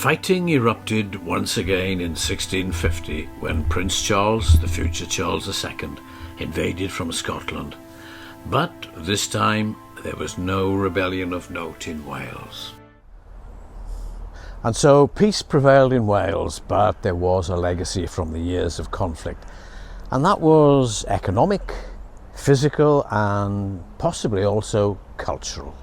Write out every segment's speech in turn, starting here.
Fighting erupted once again in 1650 when Prince Charles, the future Charles II, invaded from Scotland. But this time there was no rebellion of note in Wales. And so peace prevailed in Wales, but there was a legacy from the years of conflict. And that was economic, physical, and possibly also cultural.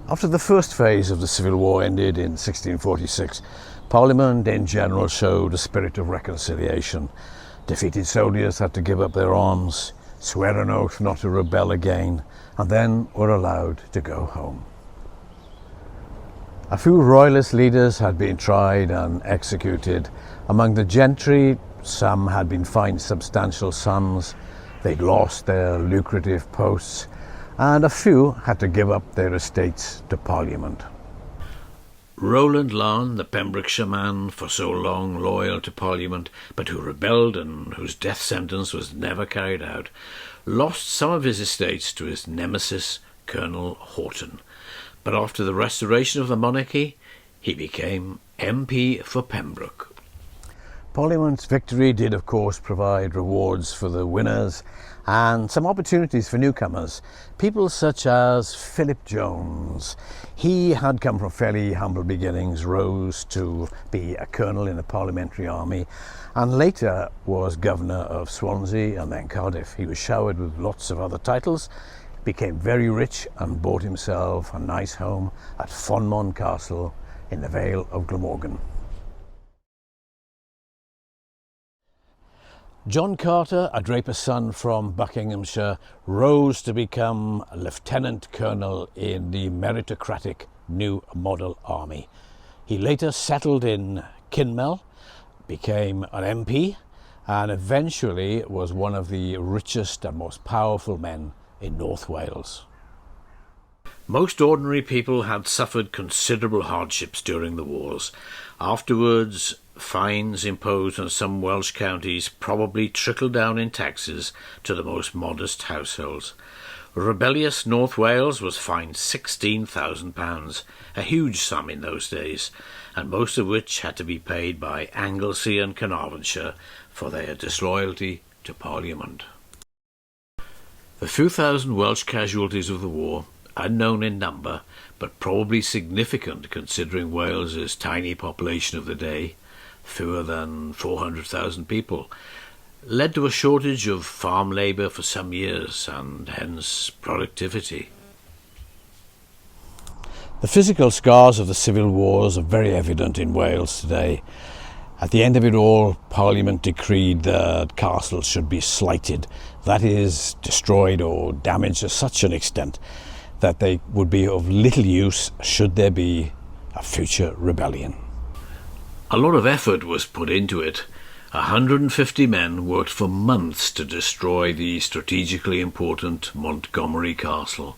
After the first phase of the Civil War ended in 1646, Parliament in general showed a spirit of reconciliation. Defeated soldiers had to give up their arms, swear an oath not to rebel again, and then were allowed to go home. A few royalist leaders had been tried and executed. Among the gentry, some had been fined substantial sums, they'd lost their lucrative posts, and a few had to give up their estates to Parliament. Rowland Larn, the Pembrokeshire man for so long loyal to Parliament, but who rebelled and whose death sentence was never carried out, lost some of his estates to his nemesis, Colonel Houghton. But after the restoration of the monarchy, he became MP for Pembroke. Parliament's victory did, of course, provide rewards for the winners and some opportunities for newcomers, people such as Philip Jones. He had come from fairly humble beginnings, rose to be a colonel in the parliamentary army, and later was governor of Swansea and then Cardiff. He was showered with lots of other titles, became very rich and bought himself a nice home at Fonmont Castle in the Vale of Glamorgan. John Carter, a draper's son from Buckinghamshire, rose to become a lieutenant colonel in the meritocratic New Model Army. He later settled in Kinmel, became an MP, and eventually was one of the richest and most powerful men in North Wales. Most ordinary people had suffered considerable hardships during the wars. Afterwards, fines imposed on some Welsh counties probably trickled down in taxes to the most modest households. Rebellious North Wales was fined £16,000, a huge sum in those days, and most of which had to be paid by Anglesey and Carnarvonshire for their disloyalty to Parliament. The few thousand Welsh casualties of the war, unknown in number, but probably significant considering Wales's tiny population of the day, fewer than 400,000 people, led to a shortage of farm labour for some years and hence productivity. The physical scars of the civil wars are very evident in Wales today. At the end of it all, Parliament decreed that castles should be slighted, that is, destroyed or damaged to such an extent that they would be of little use should there be a future rebellion. A lot of effort was put into it. 150 men worked for months to destroy the strategically important Montgomery Castle.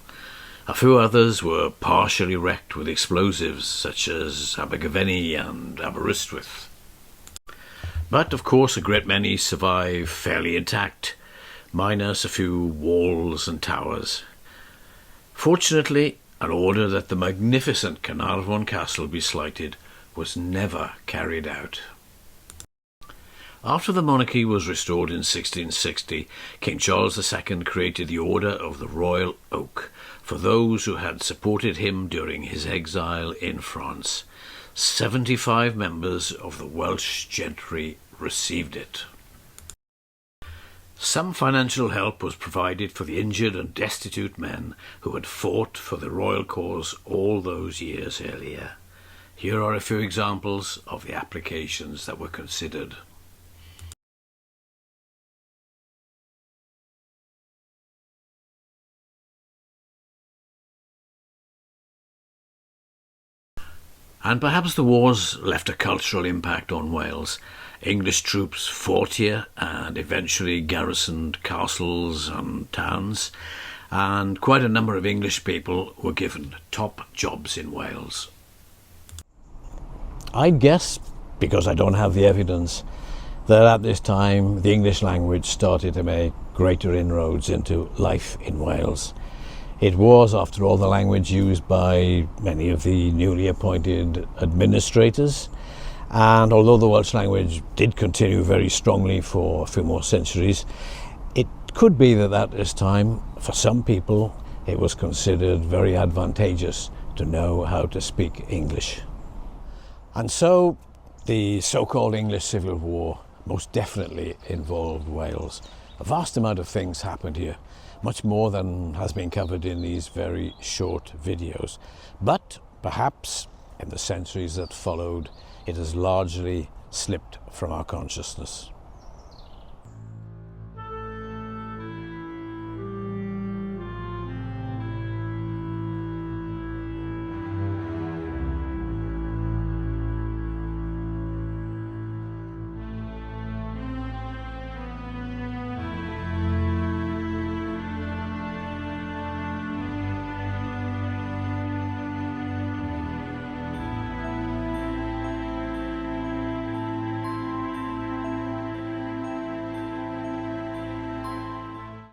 A few others were partially wrecked with explosives such as Abergavenny and Aberystwyth. But of course a great many survive fairly intact, minus a few walls and towers. Fortunately, an order that the magnificent Carnarvon Castle be slighted was never carried out. After the monarchy was restored in 1660, King Charles II created the Order of the Royal Oak for those who had supported him during his exile in France. 75 members of the Welsh gentry received it. Some financial help was provided for the injured and destitute men who had fought for the royal cause all those years earlier. Here are a few examples of the applications that were considered. And perhaps the wars left a cultural impact on Wales. English troops fought here and eventually garrisoned castles and towns, and quite a number of English people were given top jobs in Wales. I'd guess, because I don't have the evidence, that at this time the English language started to make greater inroads into life in Wales. It was, after all, the language used by many of the newly appointed administrators. And although the Welsh language did continue very strongly for a few more centuries, it could be that at this time, for some people, it was considered very advantageous to know how to speak English. And so the so-called English Civil War most definitely involved Wales. A vast amount of things happened here, much more than has been covered in these very short videos. But perhaps in the centuries that followed, it has largely slipped from our consciousness.